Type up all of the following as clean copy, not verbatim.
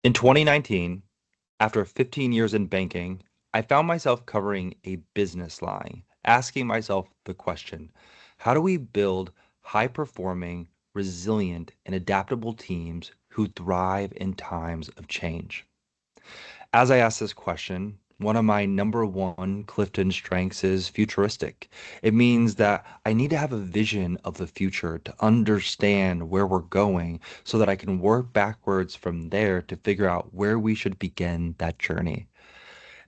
In 2019, after 15 years in banking, I found myself covering a business line, asking myself the question, how do we build high-performing, resilient, and adaptable teams who thrive in times of change? As I ask this question, one of my number one Clifton strengths is futuristic. It means that I need to have a vision of the future to understand where we're going so that I can work backwards from there to figure out where we should begin that journey.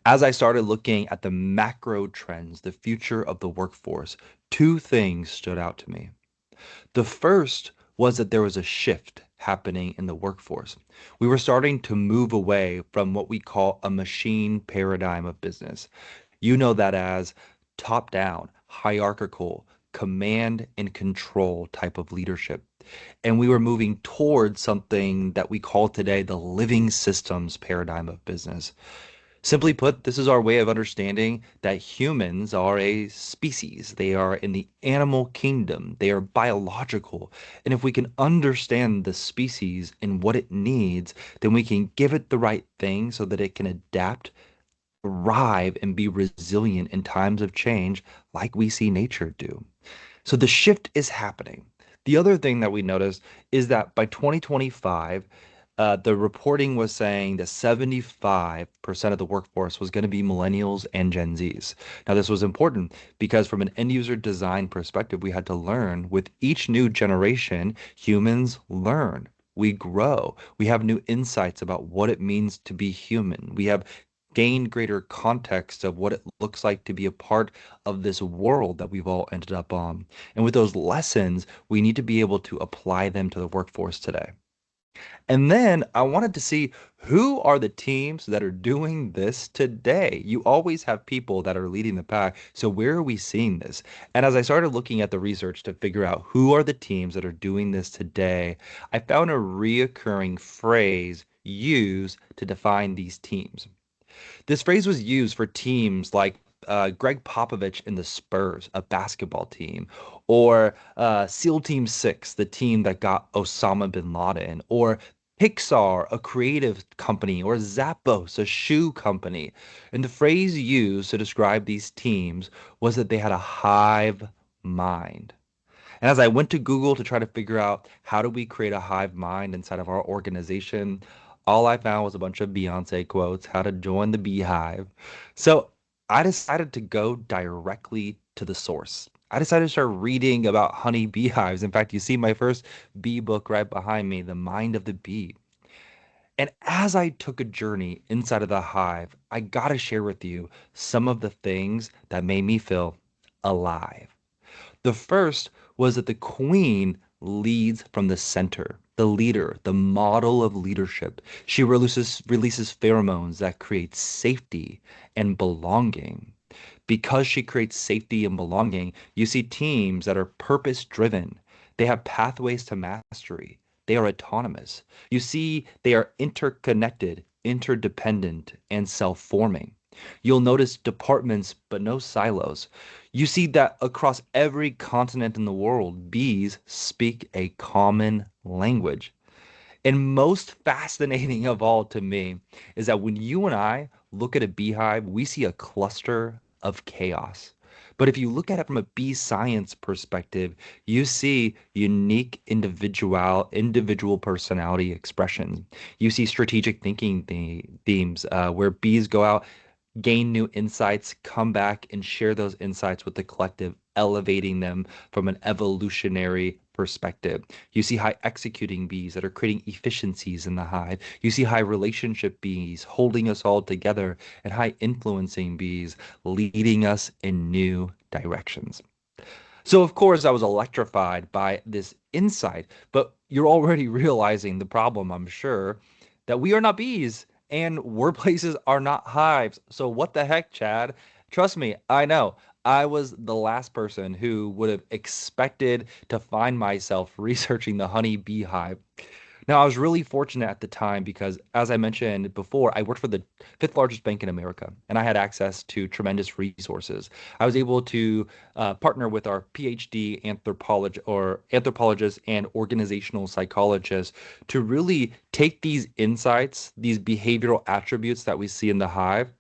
As I started looking at the macro trends, the future of the workforce, two things stood out to me. The first was that there was a shift happening in the workforce. We were starting to move away from what we call a machine paradigm of business. You know that as top down, hierarchical, command and control type of leadership. And we were moving towards something that we call today the living systems paradigm of business. Simply put, this is our way of understanding that humans are a species. They are in the animal kingdom. They are biological. And if we can understand the species and what it needs, then we can give it the right thing so that it can adapt, thrive, and be resilient in times of change like we see nature do. So the shift is happening. The other thing that we noticed is that by 2025, the reporting was saying that 75% of the workforce was going to be millennials and Gen Zs. Now, this was important because from an end user design perspective, we had to learn with each new generation, humans learn. We grow. We have new insights about what it means to be human. We have gained greater context of what it looks like to be a part of this world that we've all ended up on. And with those lessons, we need to be able to apply them to the workforce today. And then I wanted to see who are the teams that are doing this today. You always have people that are leading the pack. So where are we seeing this? And as I started looking at the research to figure out who are the teams that are doing this today, I found a reoccurring phrase used to define these teams. This phrase was used for teams like Greg Popovich in the Spurs, a basketball team, or SEAL Team 6, the team that got Osama bin Laden, or Pixar, a creative company, or Zappos, a shoe company. And the phrase used to describe these teams was that they had a hive mind. And as I went to Google to try to figure out how do we create a hive mind inside of our organization, all I found was a bunch of Beyonce quotes, how to join the beehive. So I decided to go directly to the source. I decided to start reading about honey beehives. In fact, you see my first bee book right behind me, The Mind of the Bee. And as I took a journey inside of the hive, I gotta share with you some of the things that made me feel alive. The first was that the queen leads from the center, the leader, the model of leadership. She releases pheromones that create safety and belonging. Because she creates safety and belonging, you see teams that are purpose driven. They have pathways to mastery. They are autonomous. You see, they are interconnected, interdependent, and self forming. You'll notice departments, but no silos. You see that across every continent in the world, bees speak a common language. And most fascinating of all to me is that when you and I look at a beehive, we see a cluster of chaos. But if you look at it from a bee science perspective, you see unique individual personality expressions. You see strategic thinking themes where bees go out, gain new insights, come back and share those insights with the collective, elevating them from an evolutionary perspective. You see high executing bees that are creating efficiencies in the hive. You see high relationship bees holding us all together, and high influencing bees leading us in new directions. So, of course, I was electrified by this insight, but you're already realizing the problem, I'm sure, that we are not bees and workplaces are not hives. So, what the heck, Chad? Trust me, I know. I was the last person who would have expected to find myself researching the honey beehive. Now, I was really fortunate at the time because, as I mentioned before, I worked for the fifth largest bank in America, and I had access to tremendous resources. I was able to partner with our PhD anthropologists and organizational psychologists to really take these insights, these behavioral attributes that we see in the hive,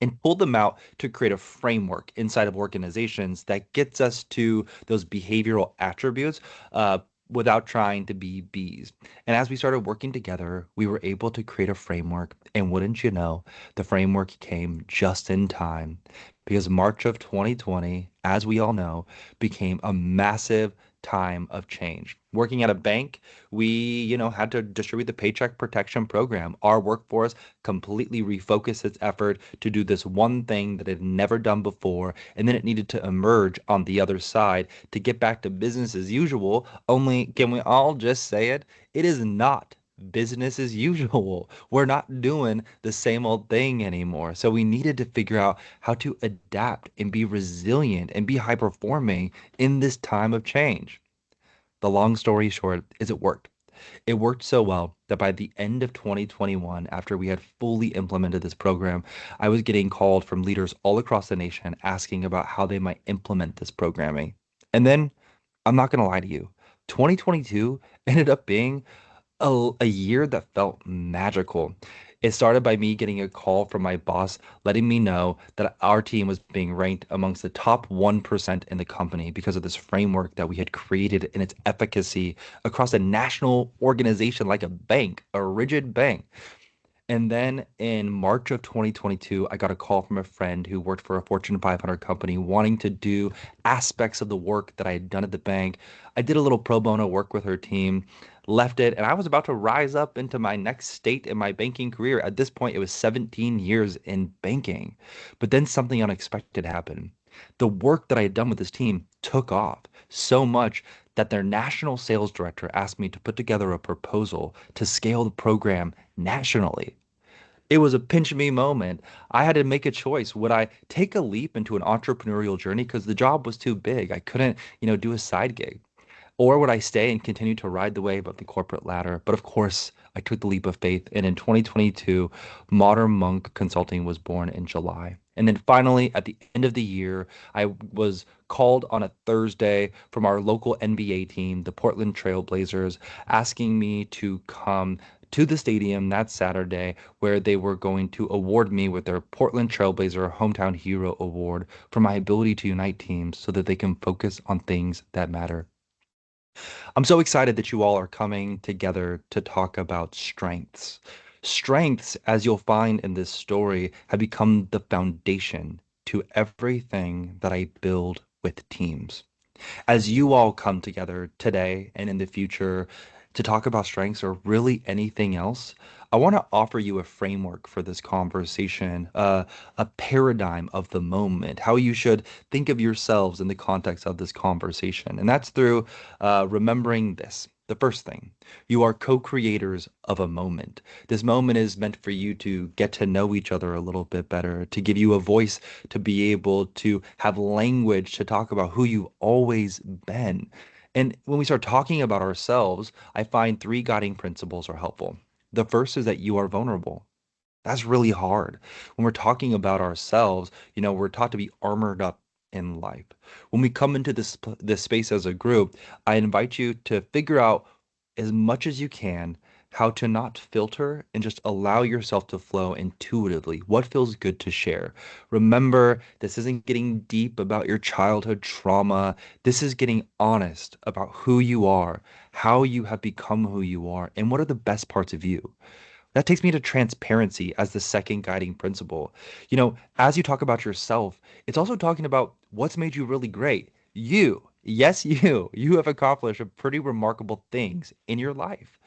and pull them out to create a framework inside of organizations that gets us to those behavioral attributes uh, without trying to be bees. And as we started working together, we were able to create a framework. And wouldn't you know, the framework came just in time because March of 2020, as we all know, became a massive time of change. Working at a bank, we had to distribute the Paycheck Protection Program. Our workforce completely refocused its effort to do this one thing that it had never done before, and then it needed to emerge on the other side to get back to business as usual. Only, can we all just say it? It is not business as usual. We're not doing the same old thing anymore. So we needed to figure out how to adapt and be resilient and be high performing in this time of change. The long story short is it worked. It worked so well that by the end of 2021, after we had fully implemented this program, I was getting called from leaders all across the nation asking about how they might implement this programming. And then, I'm not going to lie to you, 2022 ended up being a year that felt magical. It started by me getting a call from my boss letting me know that our team was being ranked amongst the top 1% in the company because of this framework that we had created and its efficacy across a national organization like a bank, a rigid bank. And then in March of 2022, I got a call from a friend who worked for a Fortune 500 company wanting to do aspects of the work that I had done at the bank. I did a little pro bono work with her team, left it, and I was about to rise up into my next state in my banking career. At this point, it was 17 years in banking. But then something unexpected happened. The work that I had done with this team took off so much that their national sales director asked me to put together a proposal to scale the program nationally. It was a pinch me moment. I had to make a choice. Would I take a leap into an entrepreneurial journey because the job was too big? I couldn't do a side gig. Or would I stay and continue to ride the wave of the corporate ladder? But of course, I took the leap of faith. And in 2022, Modern Monk Consulting was born in July. And then finally, at the end of the year, I was called on a Thursday from our local NBA team, the Portland Trail Blazers, asking me to come to the stadium that Saturday where they were going to award me with their Portland Trailblazer Hometown Hero Award for my ability to unite teams so that they can focus on things that matter. I'm so excited that you all are coming together to talk about strengths. Strengths, as you'll find in this story, have become the foundation to everything that I build with teams. As you all come together today and in the future to talk about strengths or really anything else, I want to offer you a framework for this conversation, a paradigm of the moment, how you should think of yourselves in the context of this conversation. And that's through remembering this. The first thing, you are co creators of a moment. This moment is meant for you to get to know each other a little bit better, to give you a voice to be able to have language to talk about who you've always been. And when we start talking about ourselves, I find three guiding principles are helpful. The first is that you are vulnerable. That's really hard. When we're talking about ourselves, we're taught to be armored up in life. When we come into this space as a group, I invite you to figure out as much as you can how to not filter and just allow yourself to flow intuitively. What feels good to share? Remember, this isn't getting deep about your childhood trauma. This is getting honest about who you are, how you have become who you are, and what are the best parts of you. That takes me to transparency as the second guiding principle. As you talk about yourself, it's also talking about what's made you really great. You, yes, you have accomplished pretty remarkable things in your life.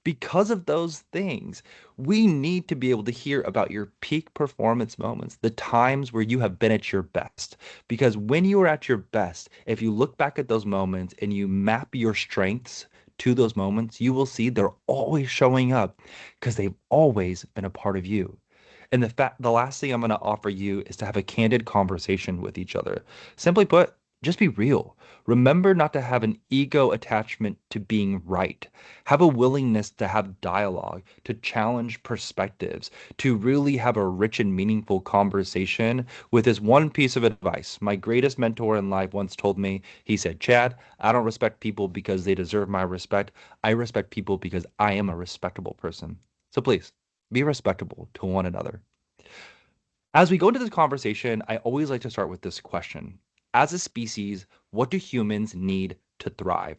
Because of those things, we need to be able to hear about your peak performance moments, the times where you have been at your best. Because when you are at your best, if you look back at those moments and you map your strengths to those moments, you will see they're always showing up because they've always been a part of you. And the last thing I'm going to offer you is to have a candid conversation with each other. Simply put, Just be real. Remember not to have an ego attachment to being right. Have a willingness to have dialogue, to challenge perspectives, to really have a rich and meaningful conversation with this one piece of advice. My greatest mentor in life once told me, he said, Chad, I don't respect people because they deserve my respect. I respect people because I am a respectable person. So please be respectable to one another. As we go into this conversation, I always like to start with this question. As a species, what do humans need to thrive?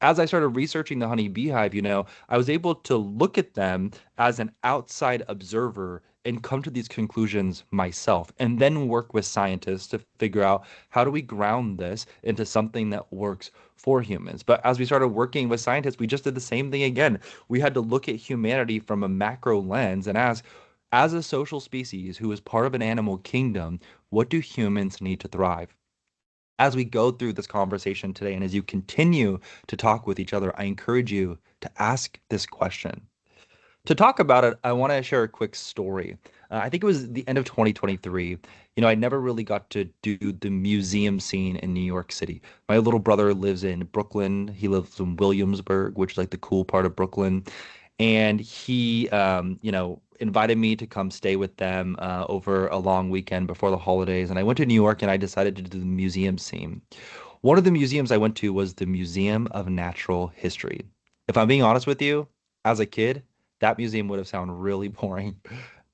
As I started researching the honey beehive, I was able to look at them as an outside observer and come to these conclusions myself, and then work with scientists to figure out how do we ground this into something that works for humans. But as we started working with scientists, we just did the same thing again. We had to look at humanity from a macro lens and ask, as a social species who is part of an animal kingdom, what do humans need to thrive? As we go through this conversation today, and as you continue to talk with each other, I encourage you to ask this question. To talk about it, I want to share a quick story. I think it was the end of 2023. I never really got to do the museum scene in New York City. My little brother lives in Brooklyn. He lives in Williamsburg, which is like the cool part of Brooklyn. And he, invited me to come stay with them over a long weekend before the holidays. And I went to New York and I decided to do the museum scene. One of the museums I went to was the Museum of Natural History. If I'm being honest with you, as a kid, that museum would have sounded really boring.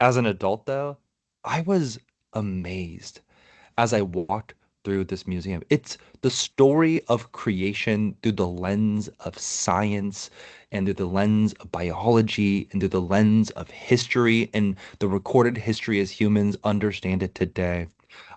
As an adult, though, I was amazed as I walked through this museum. It's the story of creation through the lens of science and through the lens of biology and through the lens of history and the recorded history as humans understand it today.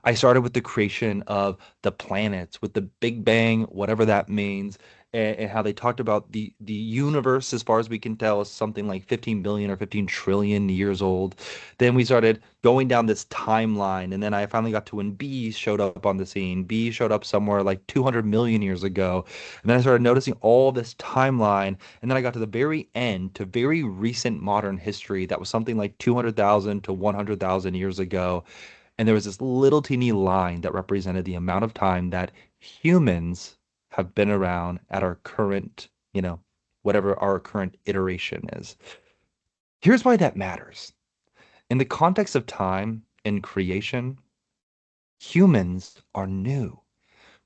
I started with the creation of the planets, with the Big Bang, whatever that means, and how they talked about the universe, as far as we can tell, is something like 15 billion or 15 trillion years old. Then we started going down this timeline, and then I finally got to when bees showed up on the scene. Bees showed up somewhere like 200 million years ago, and then I started noticing all this timeline, and then I got to the very end, to very recent modern history that was something like 200,000 to 100,000 years ago. And there was this little teeny line that represented the amount of time that humans have been around at our current, whatever our current iteration is. Here's why that matters. In the context of time and creation, humans are new.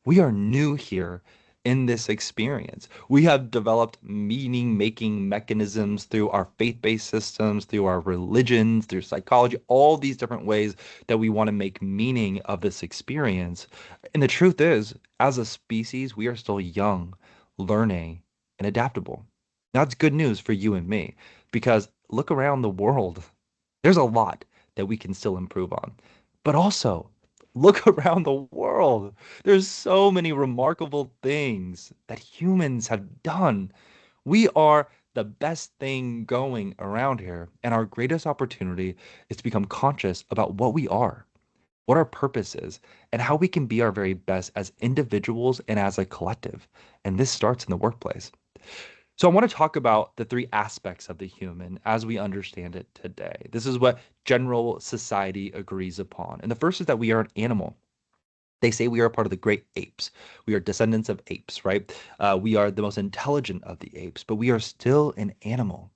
We are new here in this experience. We have developed meaning making mechanisms through our faith based systems, through our religions, through psychology, all these different ways that we want to make meaning of this experience. And the truth is, as a species, we are still young, learning, and adaptable. That's good news for you and me because look around the world. There's a lot that we can still improve on. But also, look around the world. There's so many remarkable things that humans have done. We are the best thing going around here, and our greatest opportunity is to become conscious about what we are, what our purpose is, and how we can be our very best as individuals and as a collective. And this starts in the workplace. So I want to talk about the three aspects of the human as we understand it today. This is what general society agrees upon. And the first is that we are an animal. They say we are part of the great apes. We are descendants of apes, right? We are the most intelligent of the apes, but we are still an animal.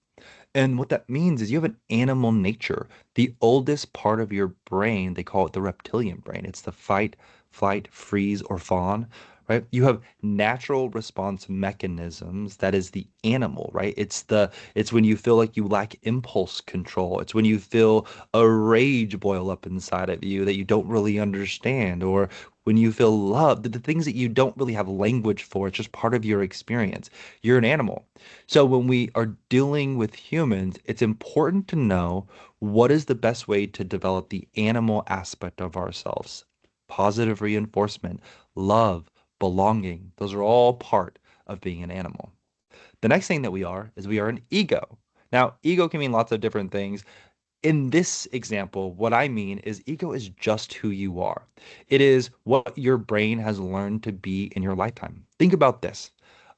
And what that means is you have an animal nature. The oldest part of your brain, they call it the reptilian brain. It's the fight, flight, freeze, or fawn, right? You have natural response mechanisms. That is the animal, right? It's when you feel like you lack impulse control. It's when you feel a rage boil up inside of you that you don't really understand, or when you feel love, the things that you don't really have language for. It's just part of your experience. You're an animal. So when we are dealing with humans, it's important to know what is the best way to develop the animal aspect of ourselves. Positive reinforcement, love, belonging. Those are all part of being an animal. The next thing that we are is we are an ego. Now, ego can mean lots of different things. In this example, what I mean is ego is just who you are. It is what your brain has learned to be in your lifetime. Think about this.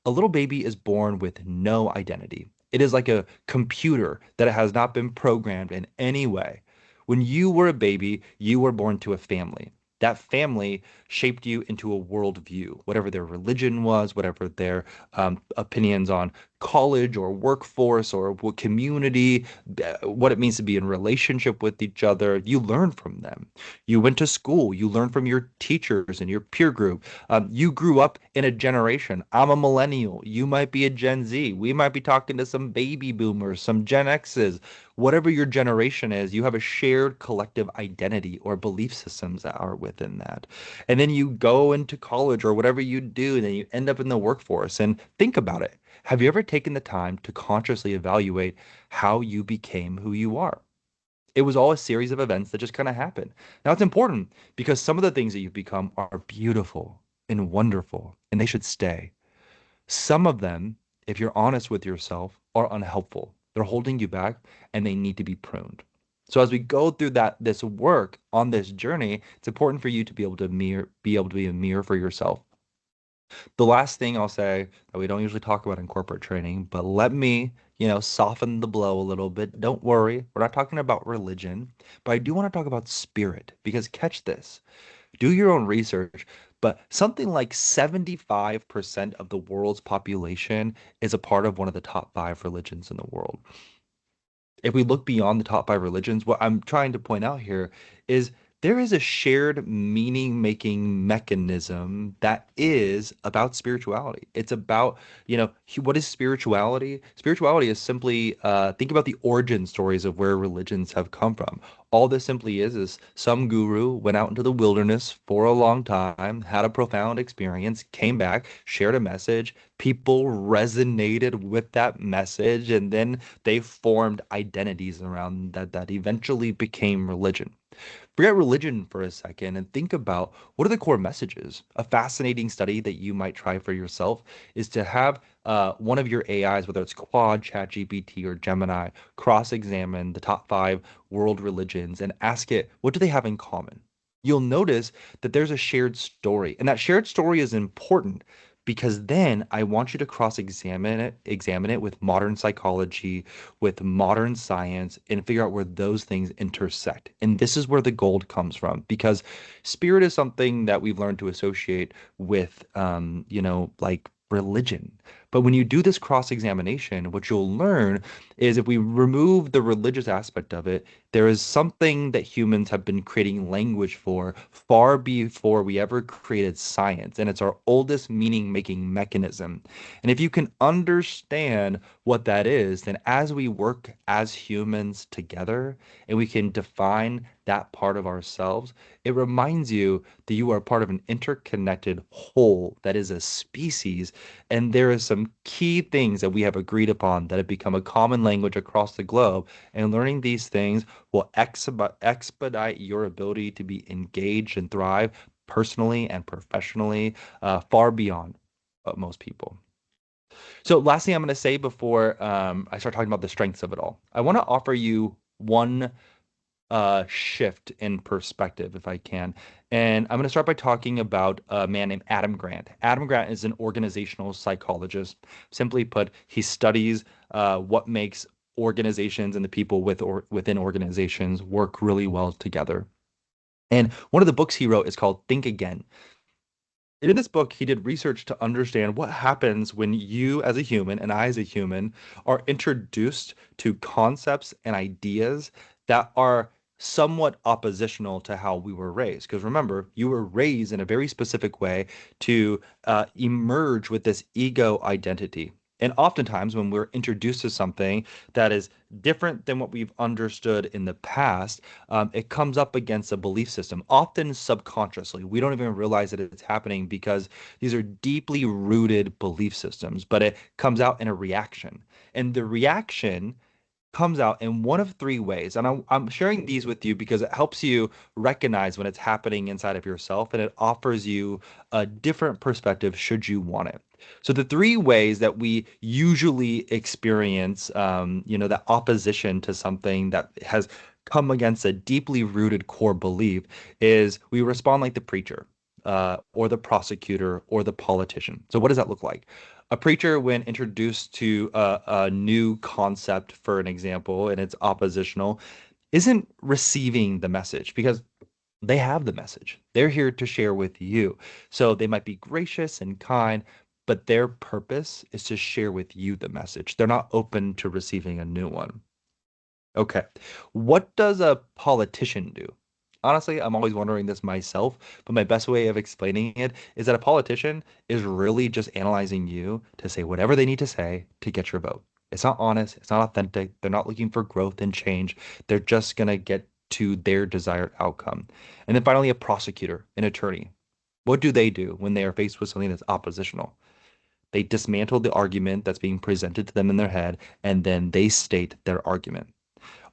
A little baby is born with no identity. It is like a computer that has not been programmed in any way. When you were a baby, you were born to a family. That family shaped you into a worldview, whatever their religion was, whatever their opinions on college or workforce or what community, what it means to be in relationship with each other. You learn from them. You went to school, you learn from your teachers and your peer group. You grew up in a generation. I'm a millennial. You might be a Gen Z. We might be talking to some baby boomers, some Gen X's. Whatever your generation is, you have a shared collective identity or belief systems that are within that. And then you go into college or whatever you do, and then you end up in the workforce. And think about it. Have you ever taken the time to consciously evaluate how you became who you are? It was all a series of events that just kind of happened. Now, it's important because some of the things that you've become are beautiful and wonderful, and they should stay. Some of them, if you're honest with yourself, are unhelpful. They're holding you back and they need to be pruned. So as we go through this work on this journey, it's important for you to be able to be a mirror for yourself. The last thing I'll say that we don't usually talk about in corporate training, but let me, soften the blow a little bit. Don't worry, we're not talking about religion, but I do want to talk about spirit because catch this. Do your own research, but something like 75% of the world's population is a part of one of the top five religions in the world. If we look beyond the top five religions, what I'm trying to point out here is there is a shared meaning making mechanism that is about spirituality. It's about, what is spirituality? Spirituality is simply, think about the origin stories of where religions have come from. All this simply is some guru went out into the wilderness for a long time, had a profound experience, came back, shared a message. People resonated with that message, and then they formed identities around that eventually became religion. Forget religion for a second and think about what are the core messages. A fascinating study that you might try for yourself is to have one of your AIs, whether it's Claude, ChatGPT, or Gemini, cross-examine the top five world religions and ask it, what do they have in common? You'll notice that there's a shared story, and that shared story is important because then I want you to examine it with modern psychology, with modern science, and figure out where those things intersect. And this is where the gold comes from, because spirit is something that we've learned to associate with, like religion. But when you do this cross examination, what you'll learn is if we remove the religious aspect of it, there is something that humans have been creating language for far before we ever created science, and it's our oldest meaning making mechanism. And if you can understand what that is, then as we work as humans together and we can define that part of ourselves, it reminds you that you are part of an interconnected whole that is a species. And there are some key things that we have agreed upon that have become a common language across the globe. And learning these things will expedite your ability to be engaged and thrive personally and professionally, far beyond most people. So, last thing I'm going to say before I start talking about the strengths of it all, I want to offer you one shift in perspective, if I can. And I'm going to start by talking about a man named Adam Grant. Adam Grant is an organizational psychologist. Simply put, he studies what makes organizations and the people within organizations work really well together. And one of the books he wrote is called Think Again. And in this book, he did research to understand what happens when you, as a human, and I, as a human, are introduced to concepts and ideas that are somewhat oppositional to how we were raised. Because remember, you were raised in a very specific way to emerge with this ego identity. And oftentimes, when we're introduced to something that is different than what we've understood in the past, it comes up against a belief system, often subconsciously. We don't even realize that it's happening because these are deeply rooted belief systems, but it comes out in a reaction. And the reaction comes out in one of three ways. And I'm sharing these with you because it helps you recognize when it's happening inside of yourself and it offers you a different perspective should you want it. So the three ways that we usually experience, that opposition to something that has come against a deeply rooted core belief is we respond like the preacher, or the prosecutor, or the politician. So what does that look like? A preacher, when introduced to a new concept, for an example, and it's oppositional, isn't receiving the message because They have the message. They're here to share with you. So they might be gracious and kind, but their purpose is to share with you the message. They're not open to receiving a new one. Okay. What does a politician do? Honestly, I'm always wondering this myself, but my best way of explaining it is that a politician is really just analyzing you to say whatever they need to say to get your vote. It's not honest, it's not authentic. They're not looking for growth and change. They're just going to get to their desired outcome. And then finally, a prosecutor, an attorney. What do when they are faced with something that's oppositional? They dismantle the argument that's being presented to them in their head, and then they state their argument.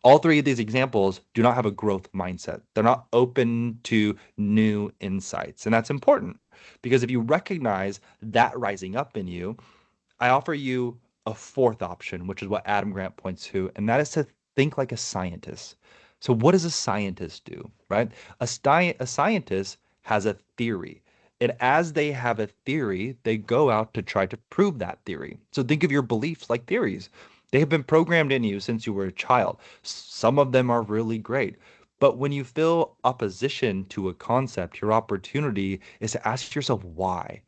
All three of these examples do not have a growth mindset. They're not open to new insights. And that's important because if you recognize that rising up in you, I offer you a fourth option, which is what Adam Grant points to, and that is to think like a scientist. So, what does a scientist do, right? A scientist has a theory. And as they have a theory, they go out to try to prove that theory. So, think of your beliefs like theories. They have been programmed in you since you were a child. Some of them are really great. But when you feel opposition to a concept, your opportunity is to ask yourself why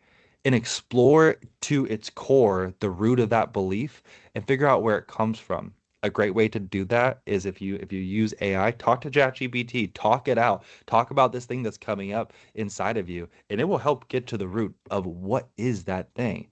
and explore to its core the root of that belief and figure out where it comes from. A great way to do that is if you use AI, talk to ChatGPT, talk it out, talk about this thing that's coming up inside of you, and it will help get to the root of what is that thing.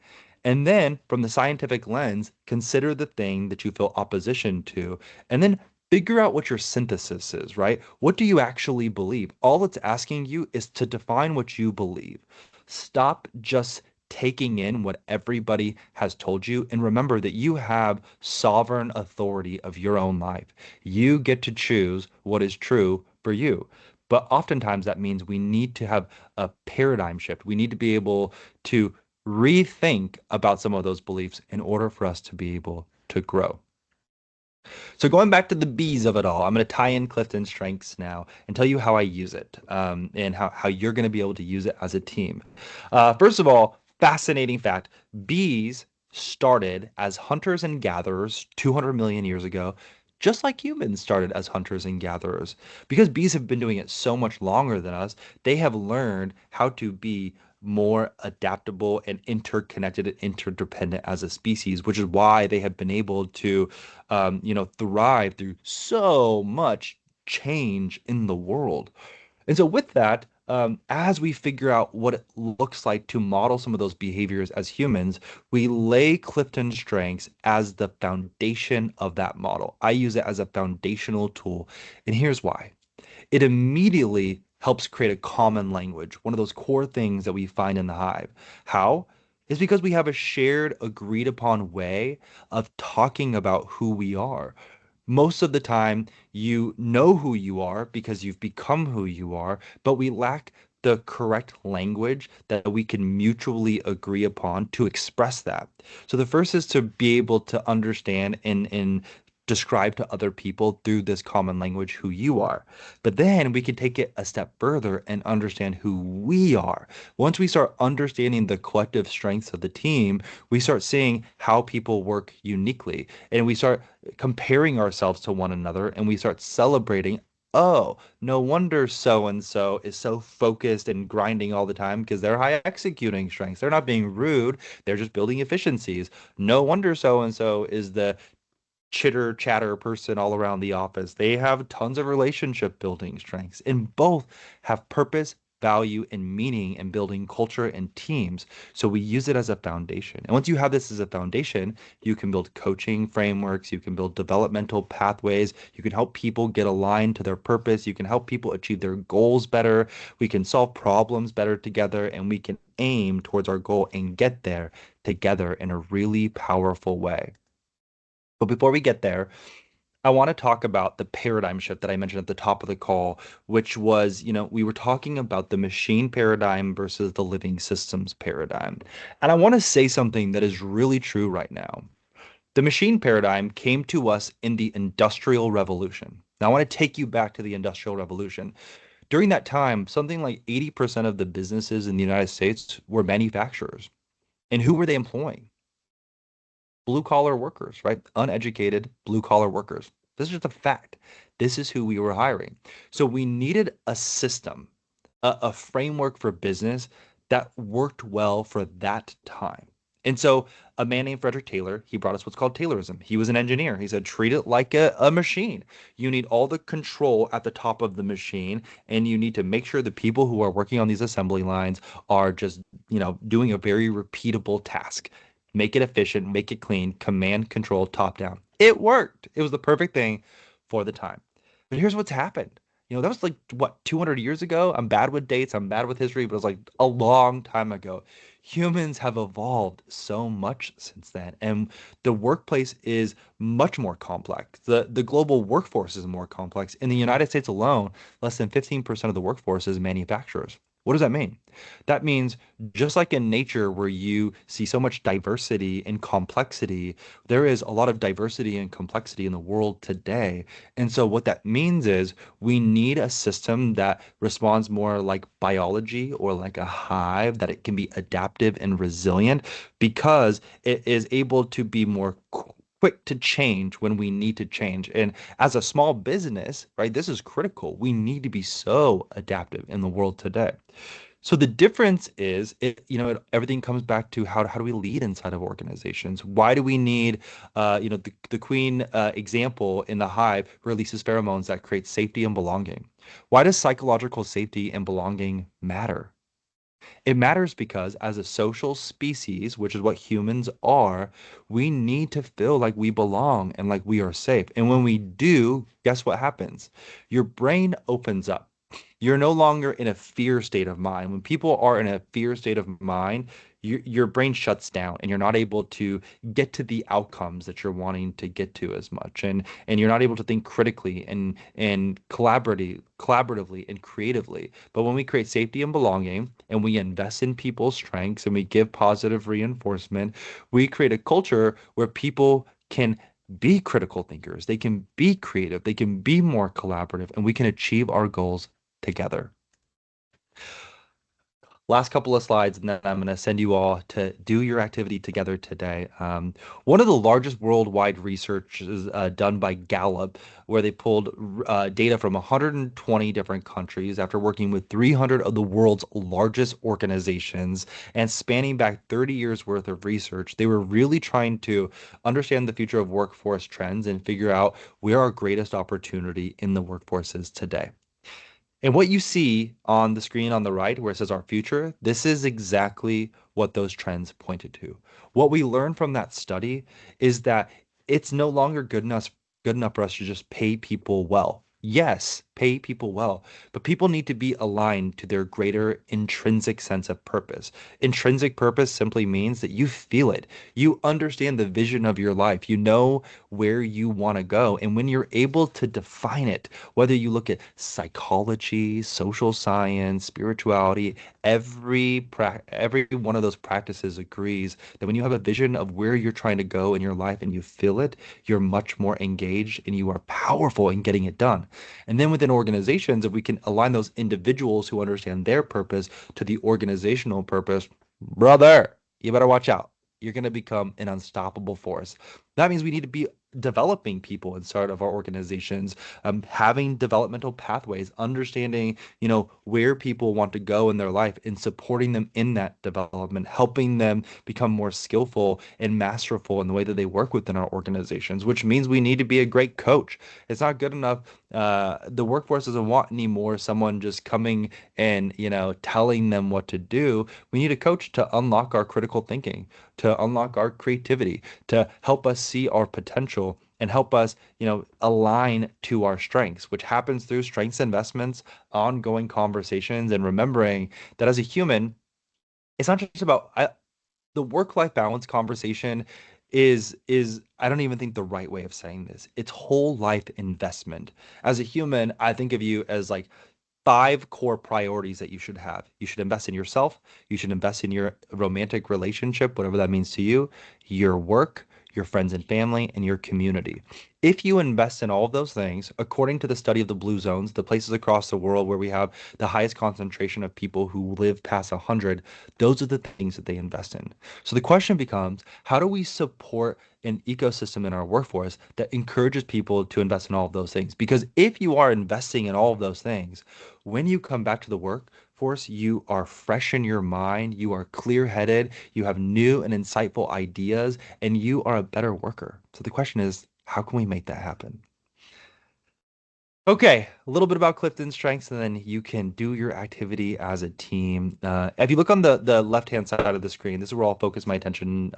And then from the scientific lens, consider the thing that you feel opposition to, and then figure out what your synthesis is, right? What do you actually believe? All it's asking you is to define what you believe. Stop just taking in what everybody has told you and remember that you have sovereign authority of your own life. You get to choose what is true for you. But oftentimes that means we need to have a paradigm shift. We need to be able to rethink about some of those beliefs in order for us to be able to grow. So going back to the bees of it all, I'm going to tie in Clifton's strengths now and tell you how I use it and how you're going to be able to use it as a team. First of all, fascinating fact, bees started as hunters and gatherers 200 million years ago, just like humans started as hunters and gatherers. Because bees have been doing it so much longer than us, they have learned how to be more adaptable and interconnected and interdependent as a species, which is why they have been able to thrive through so much change in the world. And so, with that, as we figure out what it looks like to model some of those behaviors as humans, we lay Clifton Strengths as the foundation of that model. I use it as a foundational tool. And here's why it immediately helps create a common language, one of those core things that we find in the hive. How? Is because we have a shared, agreed upon way of talking about who we are. Most of the time, you know who you are because you've become who you are, but we lack the correct language that we can mutually agree upon to express that. So the first is to be able to understand and describe to other people through this common language who you are. But then we can take it a step further and understand who we are. Once we start understanding the collective strengths of the team, we start seeing how people work uniquely and we start comparing ourselves to one another and we start celebrating. Oh, no wonder so and so is so focused and grinding all the time because they're high executing strengths. They're not being rude, they're just building efficiencies. No wonder so and so is the chitter chatter person all around the office. They have tons of relationship building strengths, and both have purpose, value, and meaning in building culture and teams. So we use it as a foundation. And once you have this as a foundation, you can build coaching frameworks, you can build developmental pathways, you can help people get aligned to their purpose, you can help people achieve their goals better, we can solve problems better together, and we can aim towards our goal and get there together in a really powerful way. But before we get there, I want to talk about the paradigm shift that I mentioned at the top of the call, which was, we were talking about the machine paradigm versus the living systems paradigm. And I want to say something that is really true right now. The machine paradigm came to us in the Industrial Revolution. Now, I want to take you back to the Industrial Revolution. During that time, something like 80% of the businesses in the United States were manufacturers. And who were they employing? Blue collar workers, right? Uneducated blue collar workers. This is just a fact. This is who we were hiring. So we needed a system, a framework for business that worked well for that time. And so a man named Frederick Taylor, he brought us what's called Taylorism. He was an engineer. He said, treat it like a machine. You need all the control at the top of the machine, and you need to make sure the people who are working on these assembly lines are just, doing a very repeatable task. Make it efficient, make it clean, command control top down. It worked. It was the perfect thing for the time. But here's what's happened. That was like what, 200 years ago? I'm bad with dates, I'm bad with history, but it was like a long time ago. Humans have evolved so much since then, and the workplace is much more complex. The global workforce is more complex. In the United States alone, less than 15% of the workforce is manufacturers. What does that mean? That means just like in nature, where you see so much diversity and complexity, there is a lot of diversity and complexity in the world today. And so, what that means is we need a system that responds more like biology or like a hive, that it can be adaptive and resilient because it is able to be more quick to change when we need to change. And as a small business, right, this is critical. We need to be so adaptive in the world today. So the difference is, everything comes back to how do we lead inside of organizations? Why do we need, the queen example in the hive releases pheromones that create safety and belonging? Why does psychological safety and belonging matter? It matters because as a social species, which is what humans are, we need to feel like we belong and like we are safe. And when we do, guess what happens? Your brain opens up. You're no longer in a fear state of mind. When people are in a fear state of mind, your brain shuts down and you're not able to get to the outcomes that you're wanting to get to as much. And you're not able to think critically and collaboratively and creatively. But when we create safety and belonging and we invest in people's strengths and we give positive reinforcement, we create a culture where people can be critical thinkers, they can be creative, they can be more collaborative, and we can achieve our goals together. Last couple of slides, and then I'm going to send you all to do your activity together today. One of the largest worldwide research is done by Gallup, where they pulled data from 120 different countries after working with 300 of the world's largest organizations and spanning back 30 years worth of research. They were really trying to understand the future of workforce trends and figure out where our greatest opportunity in the workforce is today. And what you see on the screen on the right, where it says our future, this is exactly what those trends pointed to. What we learned from that study is that it's no longer good enough for us to just pay people well. Yes, pay people well, but people need to be aligned to their greater intrinsic sense of purpose. Intrinsic purpose simply means that you feel it. You understand the vision of your life. You know where you want to go. And when you're able to define it, whether you look at psychology, social science, spirituality, every one of those practices agrees that when you have a vision of where you're trying to go in your life and you feel it, you're much more engaged and you are powerful in getting it done. And then within organizations, if we can align those individuals who understand their purpose to the organizational purpose, brother, you better watch out. You're going to become an unstoppable force. That means we need to be developing people inside of our organizations, having developmental pathways, understanding, where people want to go in their life and supporting them in that development, helping them become more skillful and masterful in the way that they work within our organizations, which means we need to be a great coach. It's not good enough. The workforce doesn't want anymore someone just coming and, telling them what to do. We need a coach to unlock our critical thinking, to unlock our creativity, to help us see our potential and help us, align to our strengths, which happens through strengths investments, ongoing conversations, and remembering that as a human, it's not just about the work-life balance conversation is I don't even think the right way of saying this. It's whole life investment. As a human, I think of you as like five core priorities that you should have. You should invest in yourself. You should invest in your romantic relationship, whatever that means to you, your work, your friends and family, and your community. If you invest in all of those things, according to the study of the blue zones, the places across the world where we have the highest concentration of people who live past 100, those are the things that they invest in. So the question becomes, how do we support an ecosystem in our workforce that encourages people to invest in all of those things? Because if you are investing in all of those things, when you come back to the workforce, you are fresh in your mind, you are clear headed, you have new and insightful ideas, and you are a better worker. So the question is, how can we make that happen? Okay, a little bit about Clifton strengths, and then you can do your activity as a team. If you look on the left-hand side of the screen, this is where I'll focus my attention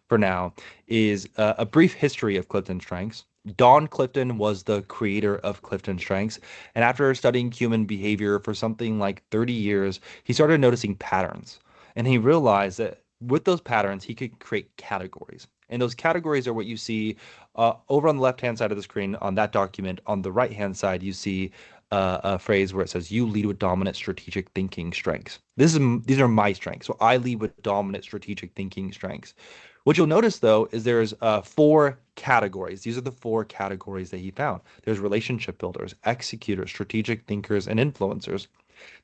for now, is a brief history of Clifton strengths. Don Clifton was the creator of Clifton strengths, and after studying human behavior for something like 30 years, he started noticing patterns, and he realized that with those patterns, he could create categories. And those categories are what you see over on the left-hand side of the screen on that document. On the right-hand side, you see a phrase where it says, "You lead with dominant strategic thinking strengths." These are my strengths. So I lead with dominant strategic thinking strengths. What you'll notice though is there's four categories. These are the four categories that he found. There's relationship builders, executors, strategic thinkers, and influencers.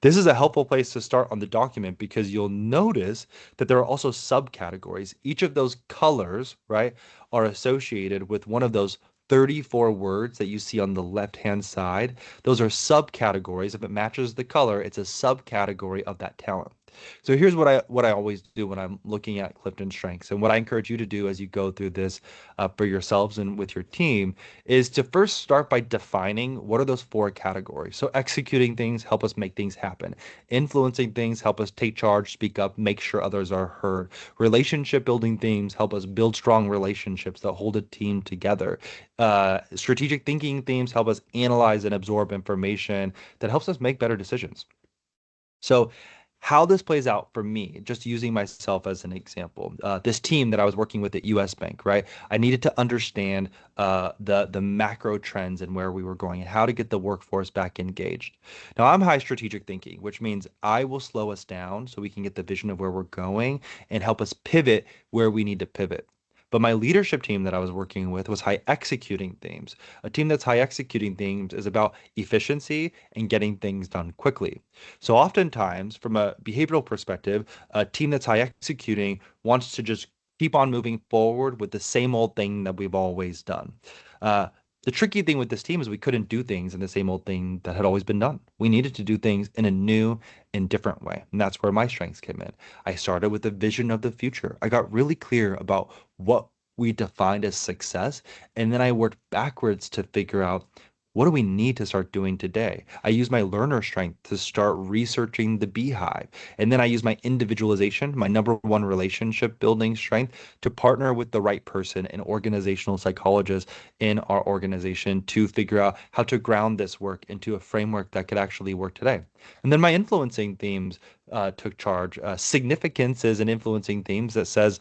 This is a helpful place to start on the document because you'll notice that there are also subcategories. Each of those colors, right, are associated with one of those 34 words that you see on the left-hand side. Those are subcategories. If it matches the color, it's a subcategory of that talent. So here's what I always do when I'm looking at Clifton strengths, and what I encourage you to do as you go through this for yourselves and with your team is to first start by defining what are those four categories. So executing things help us make things happen. Influencing things help us take charge, speak up, make sure others are heard. Relationship building themes help us build strong relationships that hold a team together. Strategic thinking themes help us analyze and absorb information that helps us make better decisions. So, how this plays out for me, just using myself as an example, this team that I was working with at US Bank, right? I needed to understand the macro trends and where we were going and how to get the workforce back engaged. Now, I'm high strategic thinking, which means I will slow us down so we can get the vision of where we're going and help us pivot where we need to pivot. But my leadership team that I was working with was high executing themes. A team that's high executing themes is about efficiency and getting things done quickly. So oftentimes, from a behavioral perspective, a team that's high executing wants to just keep on moving forward with the same old thing that we've always done. Uh, the tricky thing with this team is we couldn't do things in the same old thing that had always been done. We needed to do things in a new and different way. And that's where my strengths came in. I started with a vision of the future. I got really clear about what we defined as success. And then I worked backwards to figure out what do we need to start doing today? I use my learner strength to start researching the beehive. And then I use my individualization, my number one relationship building strength, to partner with the right person, an organizational psychologist in our organization, to figure out how to ground this work into a framework that could actually work today. And then my influencing themes took charge. Significance is an influencing themes that says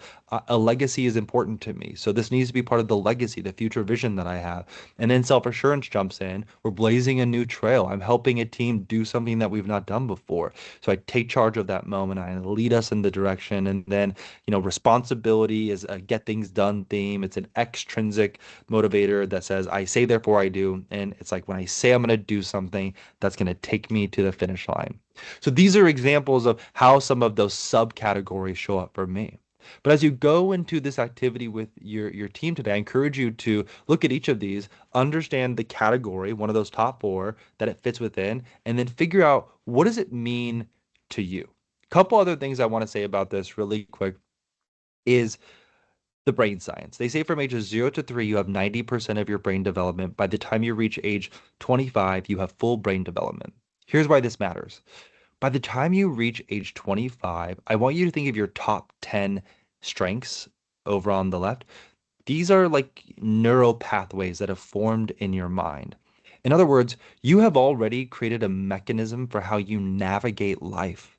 a legacy is important to me. So this needs to be part of the legacy, the future vision that I have. And then self-assurance jumps in. We're blazing a new trail. I'm helping a team do something that we've not done before. So I take charge of that moment. I lead us in the direction. And then, responsibility is a get things done theme. It's an extrinsic motivator that says, I say, therefore I do. And it's like when I say I'm going to do something, that's going to take me to the finish line. So these are examples of how some of those subcategories show up for me. But as you go into this activity with your team today, I encourage you to look at each of these, understand the category, one of those top four that it fits within, and then figure out what does it mean to you. A couple other things I want to say about this really quick is the brain science. They say from ages 0 to 3, you have 90% of your brain development. By the time you reach age 25, you have full brain development. Here's why this matters. By the time you reach age 25, I want you to think of your top 10 strengths over on the left. These are like neural pathways that have formed in your mind. In other words, you have already created a mechanism for how you navigate life,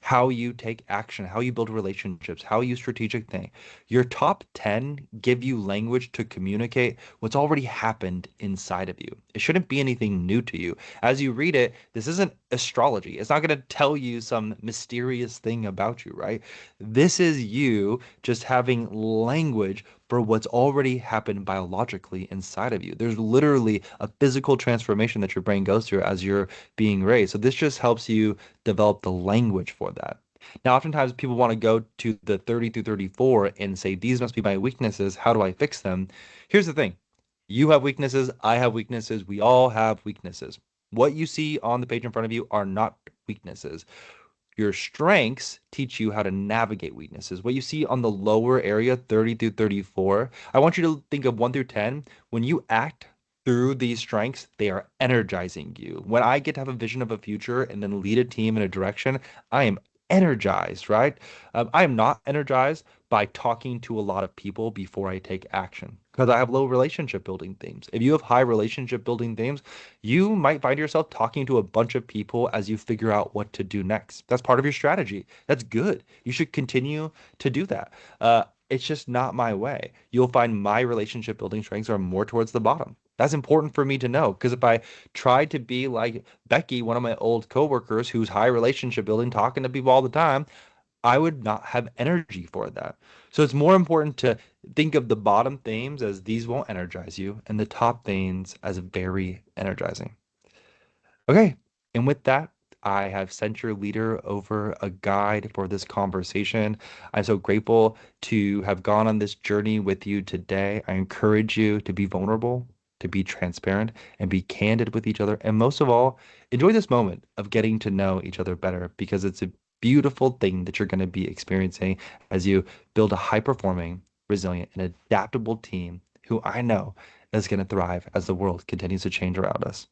how you take action, how you build relationships, how you strategic think. Your top 10 give you language to communicate what's already happened inside of you. It shouldn't be anything new to you. As you read it, this isn't astrology. It's not going to tell you some mysterious thing about you, right? This is you just having language for what's already happened biologically inside of you. There's literally a physical transformation that your brain goes through as you're being raised. So this just helps you develop the language for that. Now, oftentimes people want to go to the 30 through 34 and say, these must be my weaknesses. How do I fix them? Here's the thing. You have weaknesses. I have weaknesses. We all have weaknesses. What you see on the page in front of you are not weaknesses. Your strengths teach you how to navigate weaknesses. What you see on the lower area, 30 through 34, I want you to think of 1 through 10. When you act through these strengths, they are energizing you. When I get to have a vision of a future and then lead a team in a direction, I am energized, right? I am not energized by talking to a lot of people before I take action because I have low relationship building themes. If you have high relationship building themes, you might find yourself talking to a bunch of people as you figure out what to do next. That's part of your strategy. That's good. You should continue to do that. It's just not my way. You'll find my relationship building strengths are more towards the bottom. That's important for me to know because if I tried to be like Becky, one of my old coworkers who's high relationship building, talking to people all the time, I would not have energy for that. So it's more important to think of the bottom themes as these won't energize you and the top themes as very energizing. Okay. And with that, I have sent your leader over a guide for this conversation. I'm so grateful to have gone on this journey with you today. I encourage you to be vulnerable, to be transparent, and be candid with each other. And most of all, enjoy this moment of getting to know each other better because it's a beautiful thing that you're going to be experiencing as you build a high performing, resilient, and adaptable team who I know is going to thrive as the world continues to change around us.